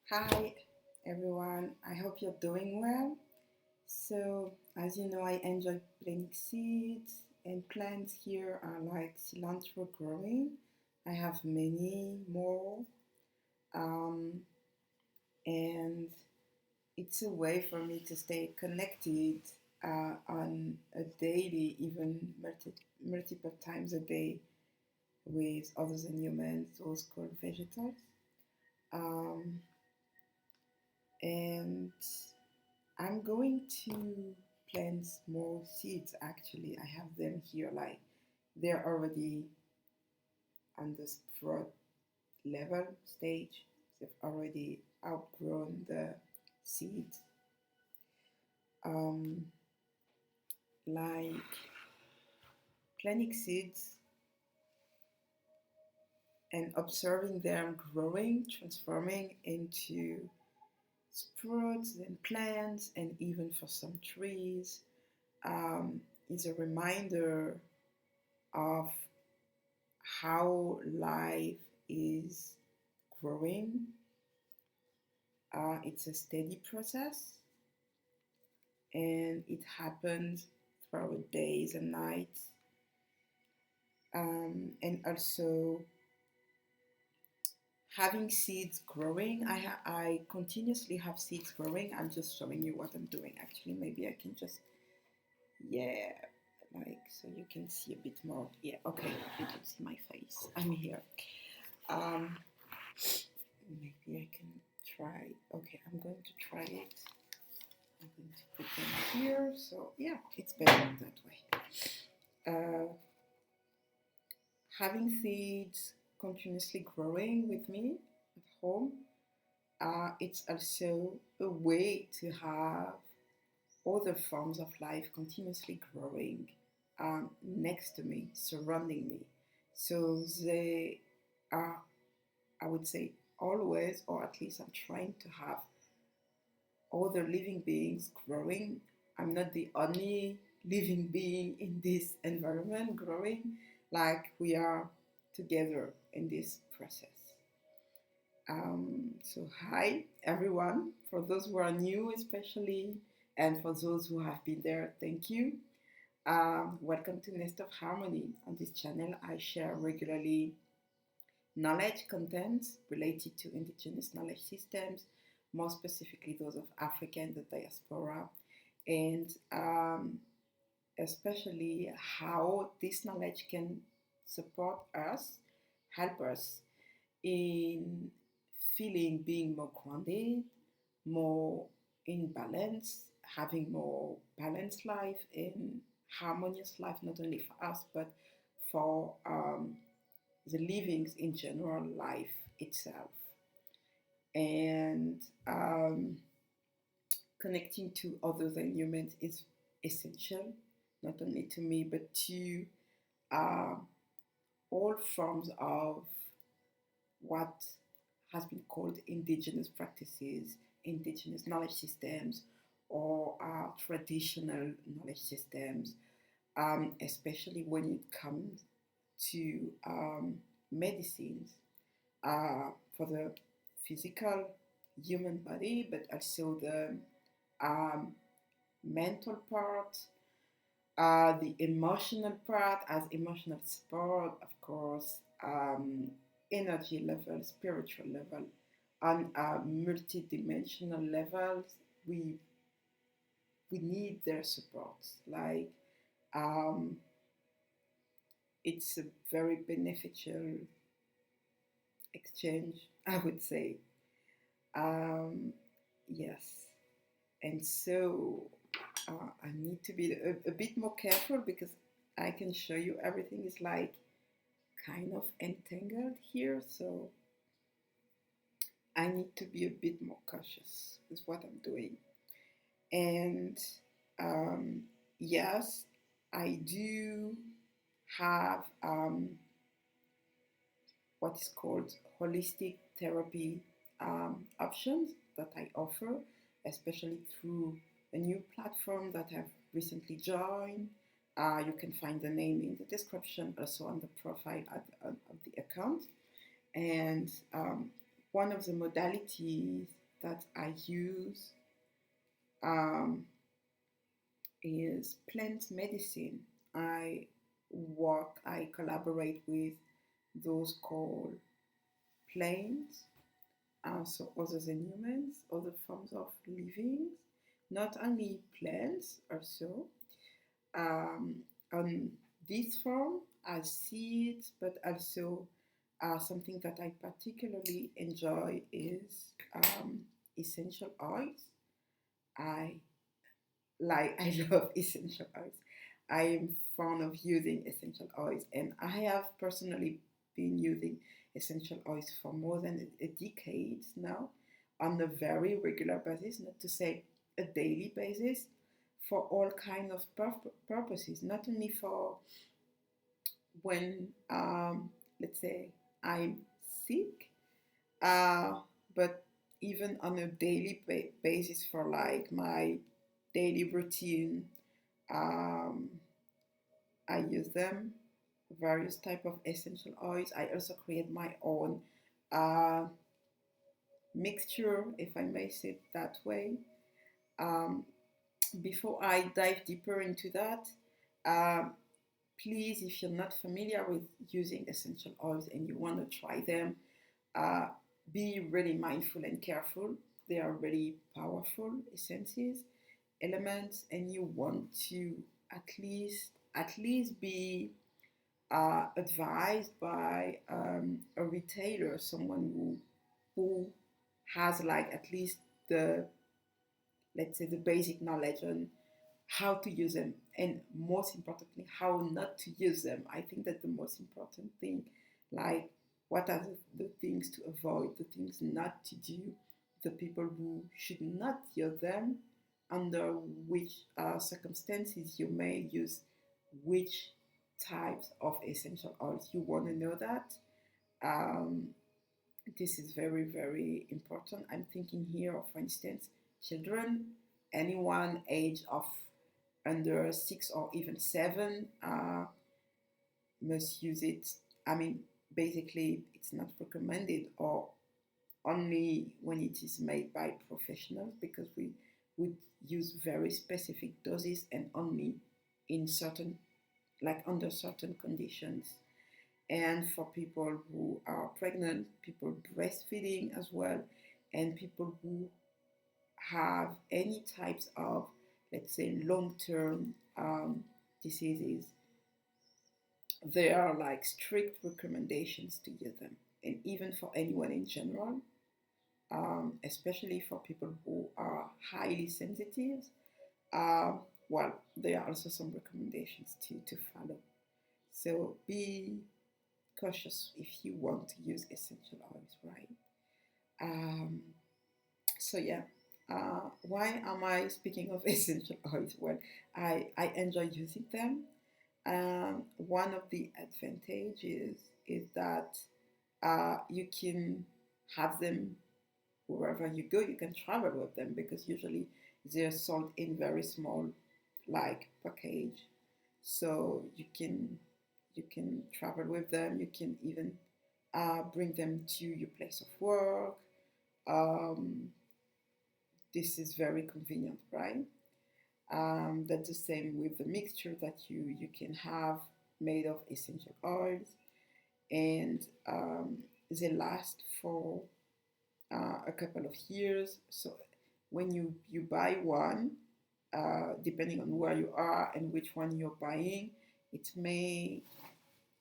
Hi everyone, I hope you're doing well. So, as you know, I enjoy planting seeds, and plants here are like cilantro growing. I have many more, um, and it's a way for me to stay connected on a daily, even multiple times a day with others and humans, those called vegetals. Um, and I'm going to plant small seeds actually. I have them here, like they're already on the sprout level stage. They've already outgrown the seeds. Um, like planting seeds and observing them growing, transforming into sprouts and plants, and even for some trees, is a reminder of how life is growing. It's a steady process and it happens throughout days and nights. And also having seeds growing, I continuously have seeds growing. I'm just showing you what I'm doing. Actually, maybe I can just, yeah, like so you can see a bit more. Yeah, okay, you can see my face. I'm here. Um, Maybe I can try. Okay, I'm going to try it. I'm going to put them here. So yeah, it's better that way. Uh, Having seeds continuously growing with me at home, it's also a way to have other forms of life continuously growing next to me, surrounding me. So they are, I would say, always, or at least I'm trying to have other living beings growing. I'm not the only living being in this environment growing, like we are together in this process. So, hi everyone, for those who are new, especially, and for those who have been there, thank you. Welcome to Nest of Harmony. On this channel, I share regularly knowledge content related to indigenous knowledge systems, more specifically those of Africa and the diaspora, and especially how this knowledge can support us, help us in feeling being more grounded, more in balance, having more balanced life and harmonious life, not only for us, but for the livings in general, life itself. And connecting to others and humans is essential, not only to me, but to uh, all forms of what has been called indigenous practices, indigenous knowledge systems, or traditional knowledge systems, especially when it comes to medicines for the physical human body, but also the um, mental part, the emotional part, as emotional support, of course, energy level, spiritual level, on multi-dimensional levels. We need their support. Like um, it's a very beneficial exchange, I would say. Um, yes, and so I need to be a bit more careful because I can show you everything is like kind of entangled here, so I need to be a bit more cautious with what I'm doing. And um, yes, I do have what is called holistic therapy options that I offer, especially through a new platform that I've recently joined. You can find the name in the description, also on the profile of the account. And one of the modalities that I use um, is plant medicine. I collaborate with those called plants, so other than humans, other forms of living, not only plants also. Um, on this form as seeds, but also something that I particularly enjoy is essential oils. I I love essential oils. I am fond of using essential oils, and I have personally been using essential oils for more than a decade now on a very regular basis, not to say a daily basis, for all kind of purposes, not only for when, let's say, I'm sick, uh, but even on a daily basis for like my daily routine. Um, I use them, various type of essential oils. I also create my own uh, mixture, if I may say it that way. Um, Before I dive deeper into that, uh, please, if you're not familiar with using essential oils and you want to try them, uh, be really mindful and careful. They are really powerful essences, elements, and you want to at least be advised by a retailer, someone who has like at least the, let's say, the basic knowledge on how to use them, and most importantly how not to use them. I think that the most important thing, like what are the things to avoid, the things not to do, the people who should not use them, under which circumstances you may use which types of essential oils. You want to know that. um, this is very, very important. I'm thinking here of, for instance, children, anyone age of under 6 or even 7 must use it. I mean, basically, it's not recommended, or only when it is made by professionals, because we would use very specific doses and only in certain, like under certain conditions. And for people who are pregnant, people breastfeeding as well, and people who have any types of, let's say, long-term diseases, there are like strict recommendations to use them. And even for anyone in general, especially for people who are highly sensitive, um, well, there are also some recommendations to follow. So be cautious if you want to use essential oils, right? Um, so yeah, why am I speaking of essential oils? Well, I enjoy using them. One of the advantages is that you can have them wherever you go. You can travel with them because usually they're sold in very small, like package. So you can travel with them. You can even bring them to your place of work. Um, this is very convenient, right? That's the same with the mixture that you can have made of essential oils, and they last for a couple of years. So when you buy one, depending on where you are and which one you're buying, it may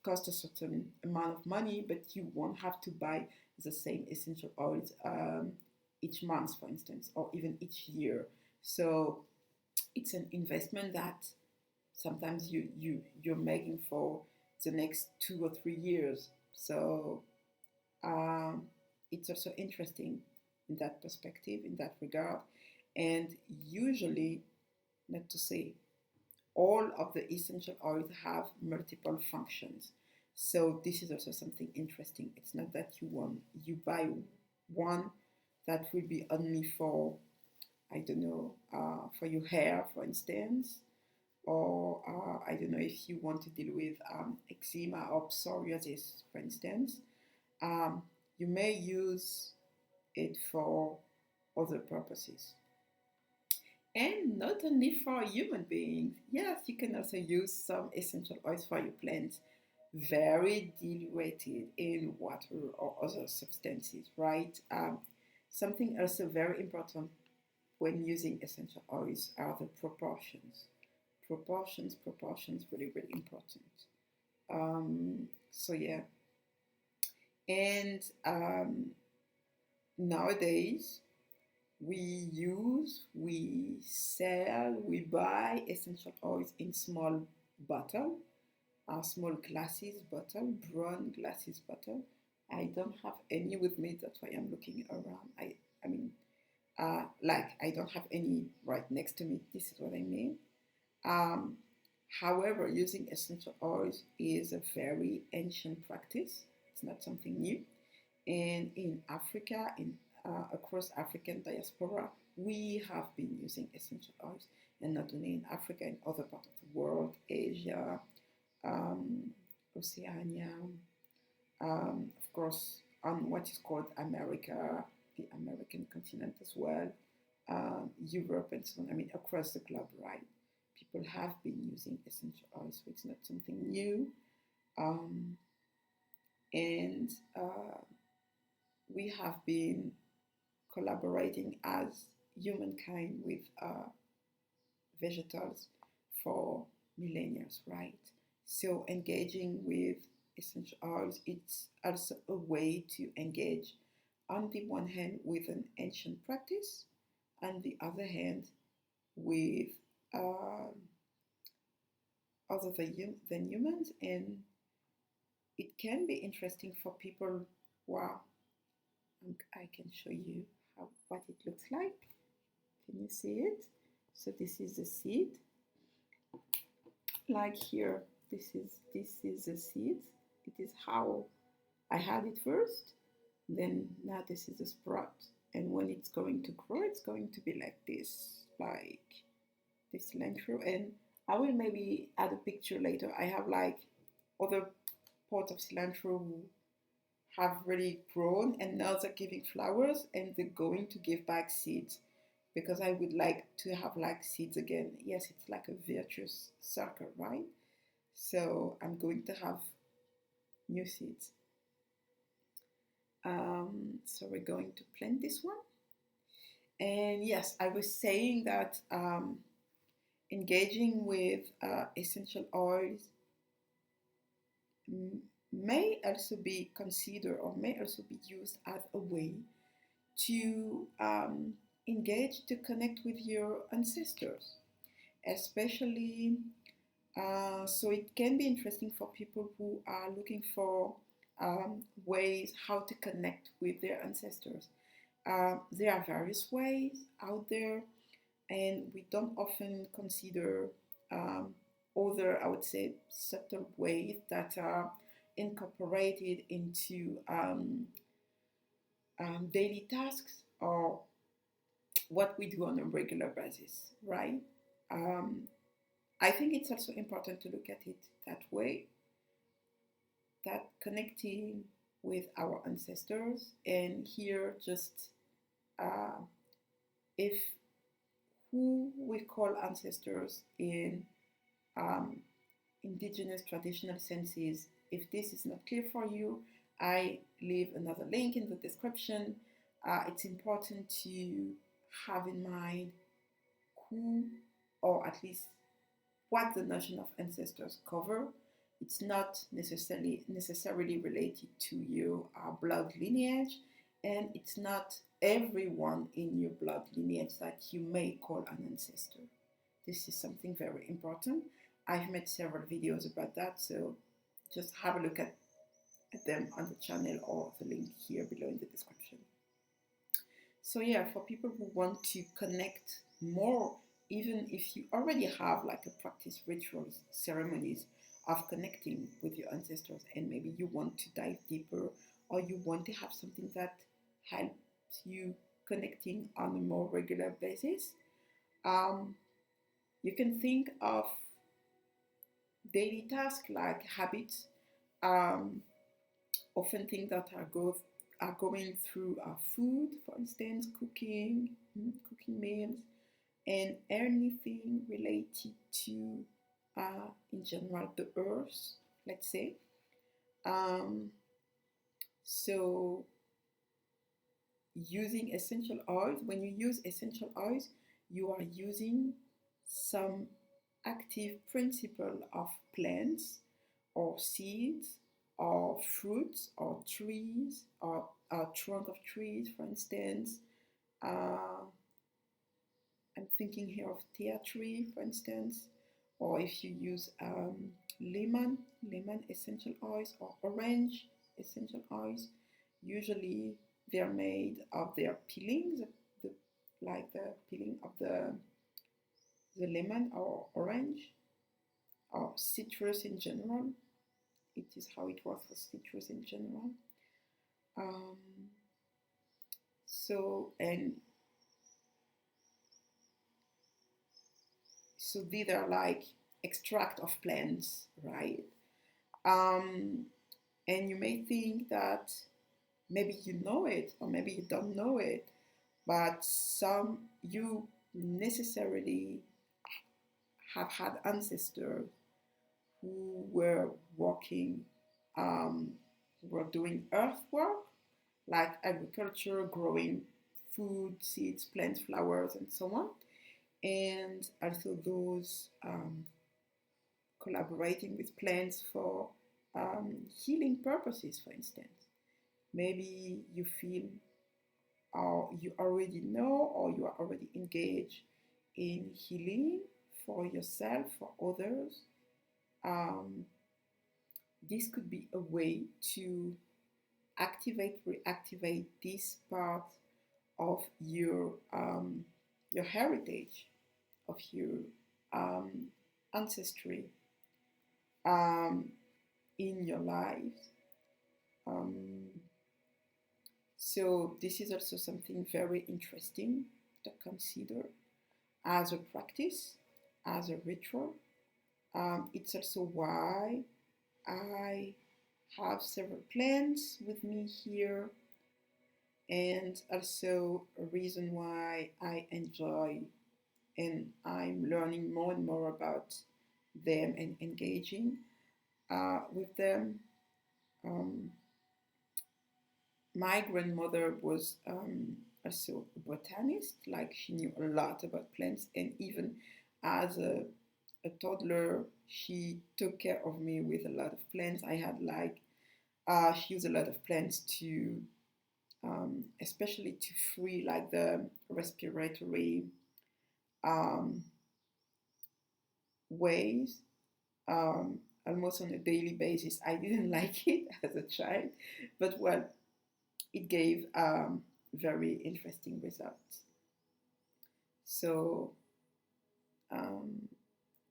cost a certain amount of money, but you won't have to buy the same essential oils each month, for instance, or even each year. So it's an investment that sometimes you're making for the next 2 or 3 years. So um, it's also interesting in that perspective, in that regard. And usually, not to say all of the essential oils have multiple functions. So this is also something interesting. It's not that you buy one that will be only for, I don't know, for your hair, for instance, or I don't know if you want to deal with eczema or psoriasis, for instance. Um, you may use it for other purposes. And not only for human beings, yes, you can also use some essential oils for your plants, very diluted in water or other substances, right? Something also very important when using essential oils are the proportions. Proportions, really, really important. So yeah, and nowadays we sell, we buy essential oils in small bottle, small glasses bottle, brown glasses bottle. I don't have any with me, that's why I'm looking around. I mean, like I don't have any right next to me. This is what I mean. Um, However, using essential oils is a very ancient practice. It's not something new. And in Africa, in across African diaspora, we have been using essential oils, and not only in Africa, in other parts of the world, Asia, um, Oceania, of course, on what is called America, the American continent as well, Europe, and so on. I mean, across the globe, right? People have been using essential oils, so it's not something new. Um, and we have been collaborating as humankind with vegetals for millennia, right? So engaging with essential oils, it's also a way to engage on the one hand with an ancient practice, on the other hand with other than humans, and it can be interesting for people who are, I can show you what it looks like. Can you see it? So this is the seed. Like here, this is the seed. It is how I had it first. Then now this is the sprout. And when it's going to grow, it's going to be like this cilantro. And I will maybe add a picture later. I have like other pots of cilantro who have really grown and now they're giving flowers and they're going to give back seeds because I would like to have like seeds again. Yes, it's like a virtuous circle, right? So I'm going to have new seeds. So we're going to plant this one. And yes, I was saying that engaging with essential oils may also be considered or may also be used as a way to engage, to connect with your ancestors, especially. So it can be interesting for people who are looking for ways how to connect with their ancestors. There are various ways out there, and we don't often consider other, I would say, subtle ways that are incorporated into daily tasks or what we do on a regular basis, right? Um, I think it's also important to look at it that way, that connecting with our ancestors, and here just uh, if who we call ancestors in um, indigenous traditional senses. If this is not clear for you, I leave another link in the description. It's important to have in mind who, or at least what the notion of ancestors cover. It's not necessarily related to your blood lineage, and it's not everyone in your blood lineage that you may call an ancestor. This is something very important. I've made several videos about that, so just have a look at them on the channel or the link here below in the description. So yeah, for people who want to connect more, even if you already have like a practice, rituals, ceremonies of connecting with your ancestors, and maybe you want to dive deeper, or you want to have something that helps you connecting on a more regular basis, you can think of daily tasks like habits, often things that are going through food, for instance, cooking meals, and anything related to, in general, the earth, let's say. So using essential oils, when you use essential oils, you are using some active principle of plants or seeds or fruits or trees or a trunk of trees, for instance. I'm thinking here of tea tree, for instance, or if you use lemon essential oils, or orange essential oils. Usually they're made of their peelings, like the peeling of the lemon or orange or citrus in general. It is how it was for citrus in general. So these are like extract of plants, right? And you may think that maybe you know it or maybe you don't know it, but you necessarily have had ancestors who were working, were doing earth work, like agriculture, growing food, seeds, plants, flowers, and so on. And also those collaborating with plants for healing purposes, for instance. Maybe you feel, or you already know, or you are already engaged in healing for yourself, for others. This could be a way to reactivate this part of your heritage, of your ancestry in your life. So this is also something very interesting to consider as a practice, as a ritual. It's also why I have several plants with me here, and also a reason why I enjoy and I'm learning more and more about them and engaging with them. My grandmother was also a botanist, like she knew a lot about plants, and even as a toddler, she took care of me with a lot of plants. I had she used a lot of plants to, especially to free like the respiratory ways, almost on a daily basis. I didn't like it as a child, but well, it gave very interesting results. So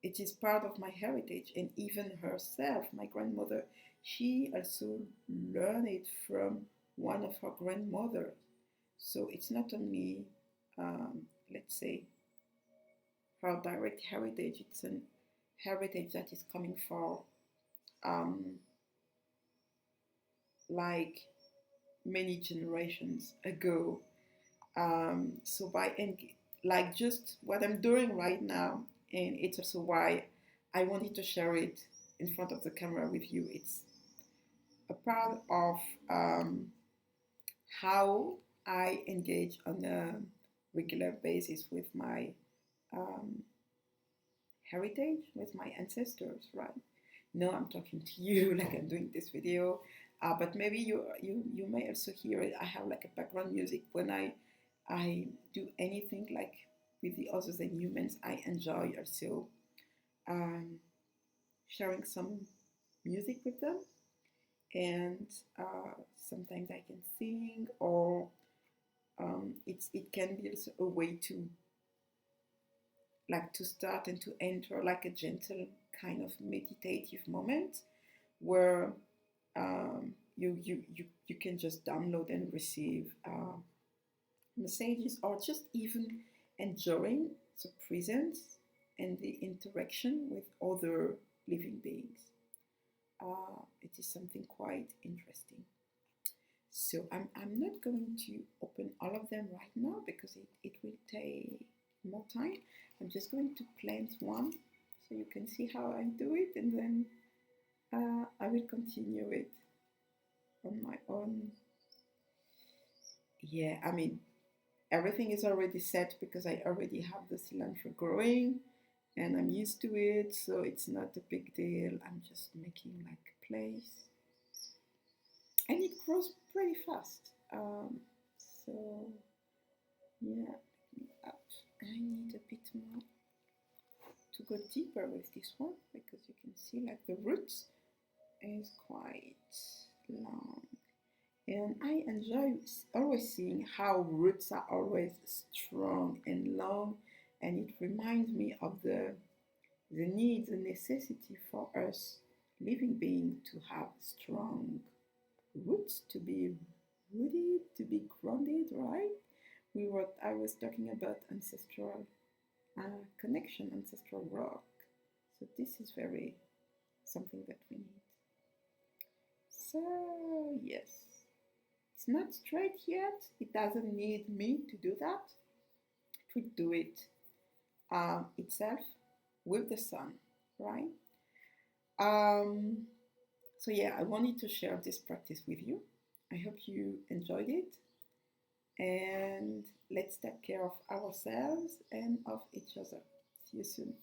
it is part of my heritage, and even herself, my grandmother, she also learned it from one of her grandmothers. So it's not only, let's say, her direct heritage, it's a heritage that is coming from like many generations ago. So like just what I'm doing right now, and it's also why I wanted to share it in front of the camera with you. It's a part of how I engage on a regular basis with my heritage, with my ancestors, right? No, I'm talking to you like I'm doing this video, but maybe you may also hear it. I have like a background music when I do anything like with the others and humans. I enjoy also sharing some music with them, and sometimes I can sing, or it can be also a way to like to start and to enter like a gentle kind of meditative moment where you can just download and receive messages, or just even enjoying the presence and the interaction with other living beings. It is something quite interesting. So I'm not going to open all of them right now because it will take more time. I'm just going to plant one so you can see how I do it, and then I will continue it on my own. Yeah, I mean, everything is already set because I already have the cilantro growing and I'm used to it, so it's not a big deal. I'm just making like a place. And it grows pretty fast. So, yeah, up. I need a bit more to go deeper with this one because you can see like the roots is quite long. And I enjoy always seeing how roots are always strong and long, and it reminds me of the need, the necessity for us living beings to have strong roots, to be rooted, to be grounded, right? I was talking about ancestral connection, ancestral rock. So this is very something that we need. So yes, it's not straight yet. It doesn't need me to do that. It will do it itself with the sun, right? Um, so yeah, I wanted to share this practice with you. I hope you enjoyed it, and let's take care of ourselves and of each other. See you soon.